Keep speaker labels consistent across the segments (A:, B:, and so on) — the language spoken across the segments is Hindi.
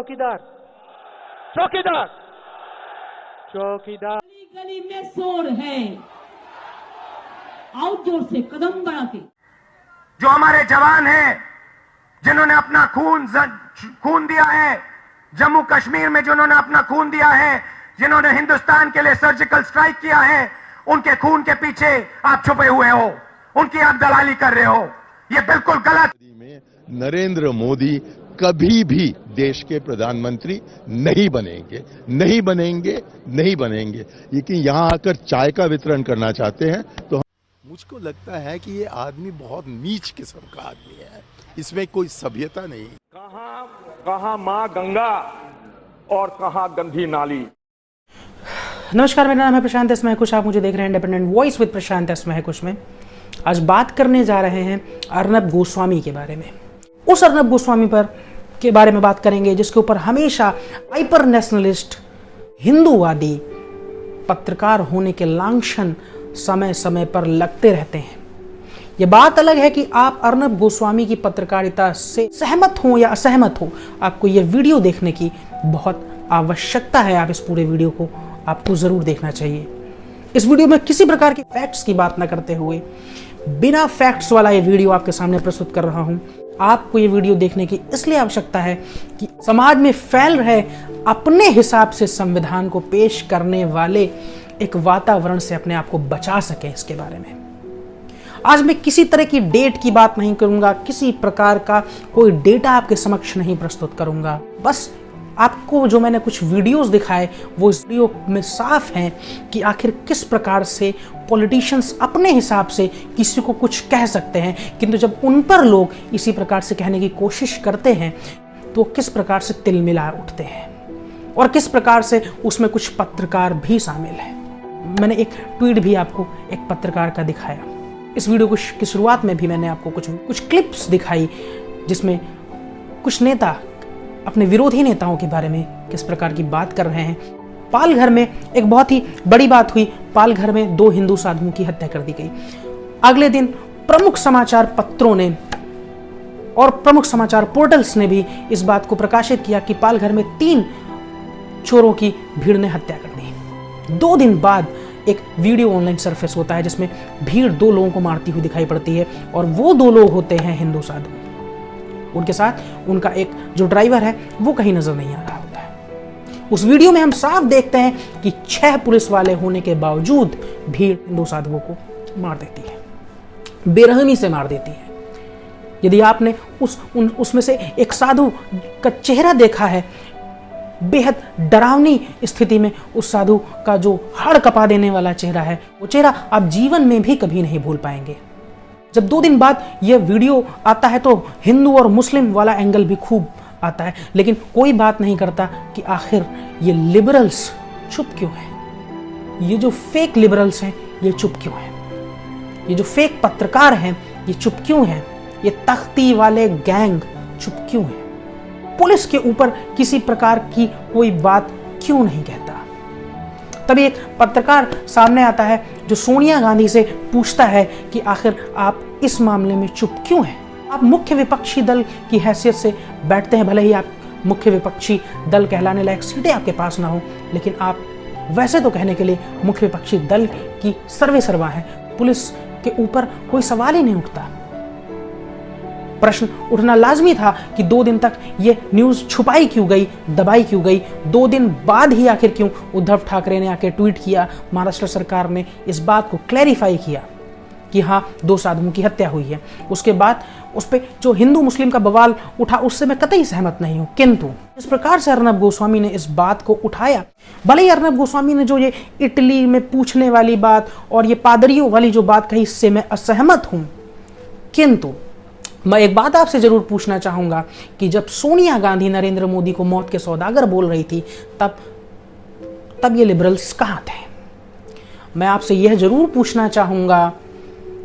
A: चौकीदार चौकीदार चौकीदार।
B: गली में शोर है, आओ जोर से कदम बढ़ा के।
C: जो हमारे जवान हैं जिन्होंने अपना खून दिया है, जम्मू कश्मीर में जिन्होंने अपना खून दिया है, जिन्होंने हिंदुस्तान के लिए सर्जिकल स्ट्राइक किया है, उनके खून के पीछे आप छुपे हुए हो, उनकी आप दलाली कर रहे हो। ये बिल्कुल गलत।
D: नरेंद्र मोदी कभी भी देश के प्रधानमंत्री नहीं बनेंगे, नहीं बनेंगे, नहीं बनेंगे। लेकिन यहां आकर चाय का वितरण करना चाहते हैं तो मुझको लगता है कि ये आदमी बहुत नीच किस्म का आदमी है, इसमें कोई सभ्यता नहीं।
E: कहां मां गंगा और कहां गंदी नाली।
F: नमस्कार, मेरा नाम है प्रशांत एस महकुश। आप मुझे देख रहे हैं independent voice with Prashant S Mahkush में। आज बात करने जा रहे हैं अर्नब गोस्वामी के बारे में। उस अर्नब गोस्वामी के बारे में बात करेंगे जिसके ऊपर हमेशा हाइपर नेशनलिस्ट हिंदूवादी पत्रकार होने के लांछन समय समय पर लगते रहते हैं। यह बात अलग है कि आप अर्नब गोस्वामी की पत्रकारिता से सहमत हो या असहमत हो, आपको यह वीडियो देखने की बहुत आवश्यकता है। आप इस पूरे वीडियो को आपको जरूर देखना चाहिए। इस वीडियो में किसी प्रकार के फैक्ट्स की बात न करते हुए बिना फैक्ट्स वाला ये वीडियो आपके सामने प्रस्तुत कर रहा हूं। आपको ये वीडियो देखने की इसलिए आवश्यकता है कि समाज में फैल रहे अपने हिसाब से संविधान को पेश करने वाले एक वातावरण से अपने आप को बचा सके। इसके बारे में आज मैं किसी तरह की डेट की बात नहीं करूंगा, किसी प्रकार का कोई डेटा आपके समक्ष नहीं प्रस्तुत करूंगा। बस आपको जो मैंने कुछ वीडियोस दिखाए वो इस वीडियो में साफ हैं कि आखिर किस प्रकार से पॉलिटिशियंस अपने हिसाब से किसी को कुछ कह सकते हैं, किंतु जब उन पर लोग इसी प्रकार से कहने की कोशिश करते हैं तो किस प्रकार से तिलमिला उठते हैं और किस प्रकार से उसमें कुछ पत्रकार भी शामिल हैं। मैंने एक ट्वीट भी आपको एक पत्रकार का दिखाया। इस वीडियो की शुरुआत में भी मैंने आपको कुछ क्लिप्स दिखाई जिसमें कुछ नेता अपने विरोधी नेताओं के बारे में किस प्रकार की बात कर रहे हैं। पालघर में एक बहुत ही बड़ी बात हुई। पालघर में 2 हिंदू साधुओं की हत्या कर दी गई। अगले दिन प्रमुख समाचार पत्रों ने और प्रमुख समाचार पोर्टल्स ने भी इस बात को प्रकाशित किया कि पालघर में 3 चोरों की भीड़ ने हत्या कर दी। 2 दिन बाद एक वीडियो ऑनलाइन सरफेस होता है जिसमें भीड़ 2 लोगों को मारती हुई दिखाई पड़ती है और वो 2 लोग होते हैं हिंदू साधु। उनके साथ उनका एक जो ड्राइवर है वो कहीं नजर नहीं आ रहा होता है। उस वीडियो में हम साफ देखते हैं कि 6 पुलिस वाले होने के बावजूद भीड़ हिंदू साधुओं को मार देती है, बेरहमी से मार देती है। यदि आपने उसमें से एक साधु का चेहरा देखा है, बेहद डरावनी स्थिति में उस साधु का जो हाड़ कपा देने वाला चेहरा है, वो चेहरा आप जीवन में भी कभी नहीं भूल पाएंगे। जब 2 दिन बाद यह वीडियो आता है तो हिंदू और मुस्लिम वाला एंगल भी खूब आता है, लेकिन कोई बात नहीं करता कि आखिर ये लिबरल्स चुप क्यों हैं। ये जो फेक लिबरल्स हैं ये चुप क्यों हैं। ये जो फेक पत्रकार हैं ये चुप क्यों हैं। ये तख्ती वाले गैंग चुप क्यों हैं। पुलिस के ऊपर किसी प्रकार की कोई बात क्यों नहीं कहता। तभी एक पत्रकार सामने आता है जो सोनिया गांधी से पूछता है कि आखिर आप इस मामले में चुप क्यों हैं। आप मुख्य विपक्षी दल की हैसियत से बैठते हैं, भले ही आप मुख्य विपक्षी दल कहलाने लायक सीटें आपके पास ना हो, लेकिन आप वैसे तो कहने के लिए मुख्य विपक्षी दल की सर्वे सर्वा हैं। पुलिस के ऊपर कोई सवाल ही नहीं उठता। प्रश्न उठना लाजमी था कि 2 दिन तक ये न्यूज छुपाई क्यों गई, दबाई क्यों गई। 2 दिन बाद ही आखिर क्यों उद्धव ठाकरे ने आके ट्वीट किया, महाराष्ट्र सरकार ने इस बात को क्लैरिफाई किया कि हाँ 2 साधुओं की हत्या हुई है। उसके बाद उस पर जो हिंदू मुस्लिम का बवाल उठा उससे मैं कतई सहमत नहीं हूं, किंतु इस प्रकार से अर्नब गोस्वामी ने इस बात को उठाया, भले ही अर्नब गोस्वामी ने जो ये इटली में पूछने वाली बात और ये पादरियों वाली जो बात कही इससे मैं असहमत हूं, किंतु मैं एक बात आपसे जरूर पूछना चाहूंगा कि जब सोनिया गांधी नरेंद्र मोदी को मौत के सौदागर बोल रही थी तब ये लिबरल्स कहां थे। मैं आपसे यह जरूर पूछना चाहूंगा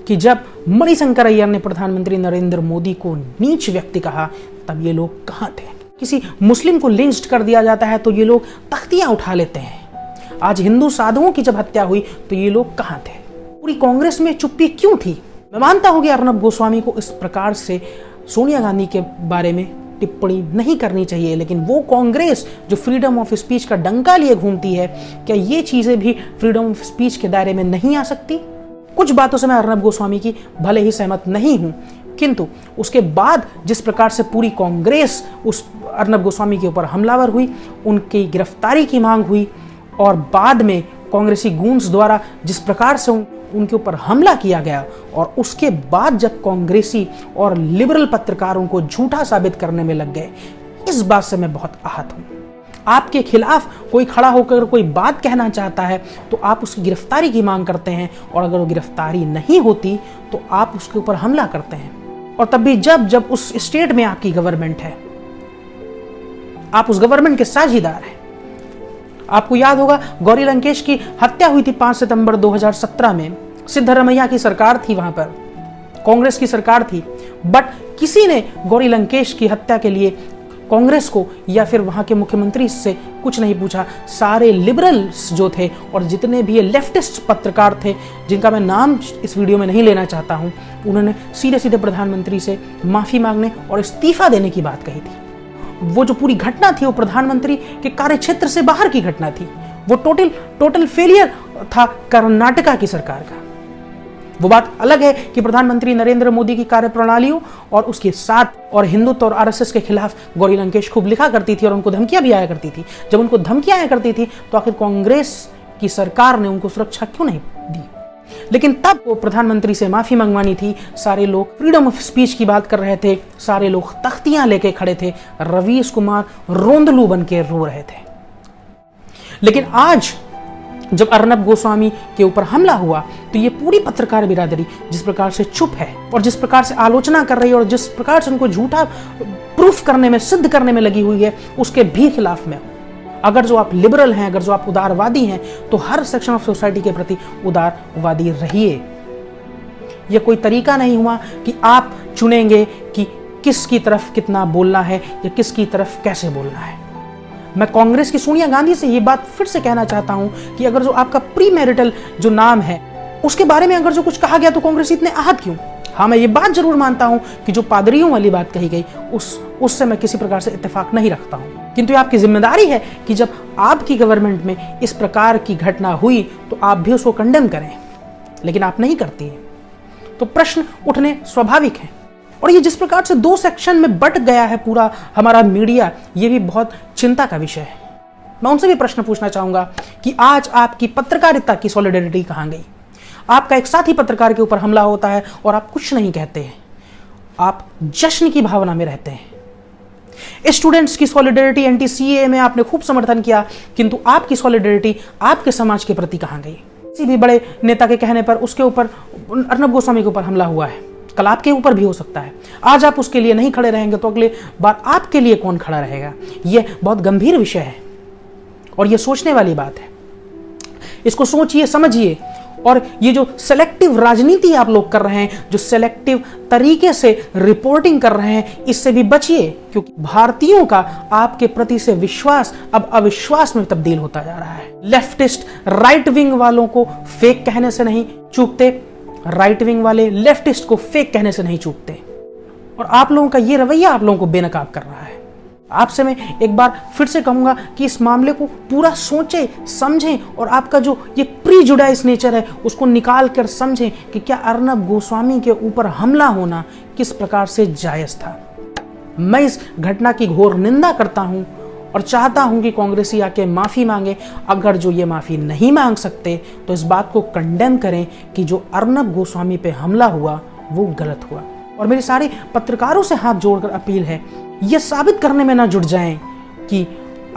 F: कि जब मणिशंकर अय्यर ने प्रधानमंत्री नरेंद्र मोदी को नीच व्यक्ति कहा तब ये लोग कहां थे। किसी मुस्लिम को लिंच्ड कर दिया जाता है तो ये लोग तख्तियां उठा लेते हैं। आज हिंदू साधुओं की जब हत्या हुई तो ये लोग कहां थे। पूरी कांग्रेस में चुप्पी क्यों थी। मैं मानता हूं कि अर्नब गोस्वामी को इस प्रकार से सोनिया गांधी के बारे में टिप्पणी नहीं करनी चाहिए, लेकिन वो कांग्रेस जो फ्रीडम ऑफ स्पीच का डंका लिए घूमती है, क्या ये चीजें भी फ्रीडम ऑफ स्पीच के दायरे में नहीं आ सकती? कुछ बातों से मैं अर्नब गोस्वामी की भले ही सहमत नहीं हूं, किंतु उसके बाद जिस प्रकार से पूरी कांग्रेस उस अर्नब गोस्वामी के ऊपर हमलावर हुई, उनकी गिरफ्तारी की मांग हुई और बाद में कांग्रेसी गूंड्स द्वारा जिस प्रकार से उनके ऊपर हमला किया गया, और उसके बाद जब कांग्रेसी और लिबरल पत्रकारों को झूठा साबित करने में लग गए, इस बात से मैं बहुत आहत हूं। आपके खिलाफ कोई खड़ा होकर कोई बात कहना चाहता है तो आप उसकी गिरफ्तारी की मांग करते हैं, और अगर वो गिरफ्तारी नहीं होती तो आप उसके ऊपर हमला करते हैं, और तब भी जब उस स्टेट में आपकी गवर्नमेंट है, आप उस गवर्नमेंट के साझीदार हैं। आपको याद होगा गौरी लंकेश की हत्या हुई थी 5 सितंबर 2017 में। सिद्धरमैया की सरकार थी, वहां पर कांग्रेस की सरकार थी, बट किसी ने गौरी लंकेश की हत्या के लिए कांग्रेस को या फिर वहां के मुख्यमंत्री से कुछ नहीं पूछा। सारे लिबरल्स जो थे और जितने भी लेफ्टिस्ट पत्रकार थे, जिनका मैं नाम इस वीडियो में नहीं लेना चाहता हूं, उन्होंने सीधे सीधे प्रधानमंत्री से माफी मांगने और इस्तीफा देने की बात कही थी। वो जो पूरी घटना थी वो प्रधानमंत्री के कार्यक्षेत्र से बाहर की घटना थी। वो टोटल फेलियर था कर्नाटका की सरकार का। वो बात अलग है कि प्रधानमंत्री नरेंद्र मोदी की कार्यप्रणालियों और उसके साथ और हिंदुत्व और आरएसएस के खिलाफ गौरी लंकेश खूब लिखा करती थी और उनको धमकियां भी आया करती थी। जब उनको धमकियां आया करती थी तो आखिर कांग्रेस की सरकार ने उनको सुरक्षा क्यों नहीं दी? लेकिन तब वो प्रधानमंत्री से माफी मंगवानी थी। सारे लोग फ्रीडम ऑफ स्पीच की बात कर रहे थे, सारे लोग तख्तियां लेके खड़े थे, रवीश कुमार रोंदलू बन के रो रहे थे। लेकिन आज जब अर्नब गोस्वामी के ऊपर हमला हुआ तो ये पूरी पत्रकार बिरादरी जिस प्रकार से चुप है और जिस प्रकार से आलोचना कर रही है और जिस प्रकार से उनको झूठा प्रूफ करने में, सिद्ध करने में लगी हुई है, उसके भी खिलाफ में। अगर जो आप लिबरल हैं, अगर जो आप उदारवादी हैं, तो हर सेक्शन ऑफ सोसाइटी के प्रति उदारवादी रहिए। यह कोई तरीका नहीं हुआ कि आप चुनेंगे कि किसकी तरफ कितना बोलना है या किसकी तरफ कैसे बोलना है। मैं कांग्रेस की सोनिया गांधी से ये बात फिर से कहना चाहता हूं कि अगर जो आपका प्री मैरिटल जो नाम है उसके बारे में अगर जो कुछ कहा गया तो कांग्रेस इतने आहत क्यों? हाँ, मैं ये बात जरूर मानता हूं कि जो पादरियों वाली बात कही गई उससे मैं किसी प्रकार से इत्तेफाक नहीं रखता हूं, किंतु आपकी जिम्मेदारी है कि जब आपकी गवर्नमेंट में इस प्रकार की घटना हुई तो आप भी उसको कंडेम करें, लेकिन आप नहीं करती हैं। तो प्रश्न उठने स्वाभाविक है। और ये जिस प्रकार से दो सेक्शन में बट गया है पूरा हमारा मीडिया, ये भी बहुत चिंता का विषय है। मैं उनसे भी प्रश्न पूछना चाहूंगा कि आज आपकी पत्रकारिता की सॉलिडेरिटी कहां गई? आपका एक साथी पत्रकार के ऊपर हमला होता है और आप कुछ नहीं कहते हैं, आप जश्न की भावना में रहते हैं। स्टूडेंट्स की सॉलिडेरिटी एंटी सीएए में आपने खूब समर्थन किया, किंतु आपकी सॉलिडेरिटी आपके समाज के प्रति कहां गई? किसी भी बड़े नेता के कहने पर उसके ऊपर, अर्नब गोस्वामी के ऊपर हमला हुआ है, कल आपके ऊपर भी हो सकता है। आज आप उसके लिए नहीं खड़े रहेंगे तो अगले बार आपके लिए कौन खड़ा रहेगा? यह बहुत गंभीर विषय है और यह सोचने वाली बात है। इसको सोचिए, समझिए। और ये जो सेलेक्टिव राजनीति आप लोग कर रहे हैं, जो सेलेक्टिव तरीके से रिपोर्टिंग कर रहे हैं, इससे भी बचिए, क्योंकि भारतीयों का आपके प्रति से विश्वास अब अविश्वास में तब्दील होता जा रहा है। लेफ्टिस्ट राइट विंग वालों को फेक कहने से नहीं चूकते, राइट विंग वाले लेफ्टिस्ट को फेक कहने से नहीं चूकते, और आप लोगों का ये रवैया आप लोगों को बेनकाब कर रहा है। आपसे मैं एक बार फिर से कहूंगा कि इस मामले को पूरा सोचें, समझें, और आपका जो ये प्रीजुडाइज नेचर है उसको निकाल कर समझें कि क्या अर्नब गोस्वामी के ऊपर हमला होना किस प्रकार से जायज था। मैं इस घटना की घोर निंदा करता हूं और चाहता हूं कि कांग्रेसी आके माफी मांगे। अगर जो ये माफी नहीं मांग सकते तो इस बात को कंडेम करें कि जो अर्नब गोस्वामी पे हमला हुआ वो गलत हुआ। और मेरे सारे पत्रकारों से हाथ जोड़कर अपील है, ये साबित करने में ना जुट जाएं कि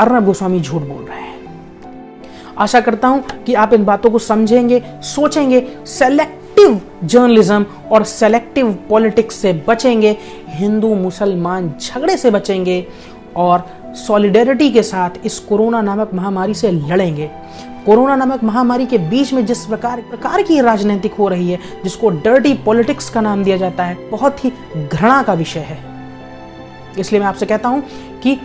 F: अर्नब गोस्वामी झूठ बोल रहे हैं। आशा करता हूं कि आप इन बातों को समझेंगे, सोचेंगे, सेलेक्टिव जर्नलिज्म और सेलेक्टिव पॉलिटिक्स से बचेंगे, हिंदू मुसलमान झगड़े से बचेंगे और सॉलिडेरिटी के साथ इस कोरोना नामक महामारी से लड़ेंगे। कोरोना नामक महामारी के बीच में जिस प्रकार की राजनीतिक हो रही है, जिसको डर्टी पॉलिटिक्स का नाम दिया जाता है, बहुत ही घृणा का विषय है। इसलिए मैं आपसे कहता हूं कि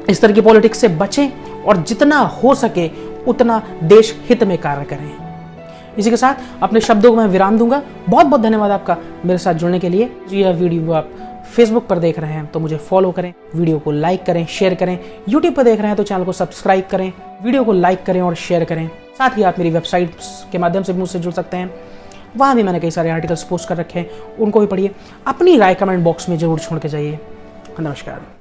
F: इस तरह की पॉलिटिक्स से बचें और जितना हो सके उतना देश हित में कार्य करें। इसी के साथ अपने शब्दों को मैं विराम दूंगा। बहुत बहुत धन्यवाद आपका मेरे साथ जुड़ने के लिए। यह वीडियो आप फेसबुक पर देख रहे हैं तो मुझे फॉलो करें, वीडियो को लाइक करें, शेयर करें। यूट्यूब पर देख रहे हैं तो चैनल को सब्सक्राइब करें, वीडियो को लाइक करें और शेयर करें। साथ ही आप मेरी वेबसाइट के माध्यम से भी मुझसे जुड़ सकते हैं, वहाँ भी मैंने कई सारे आर्टिकल्स पोस्ट कर रखे हैं, उनको भी पढ़िए। अपनी राय कमेंट बॉक्स में जरूर छोड़ के जाइए। नमस्कार।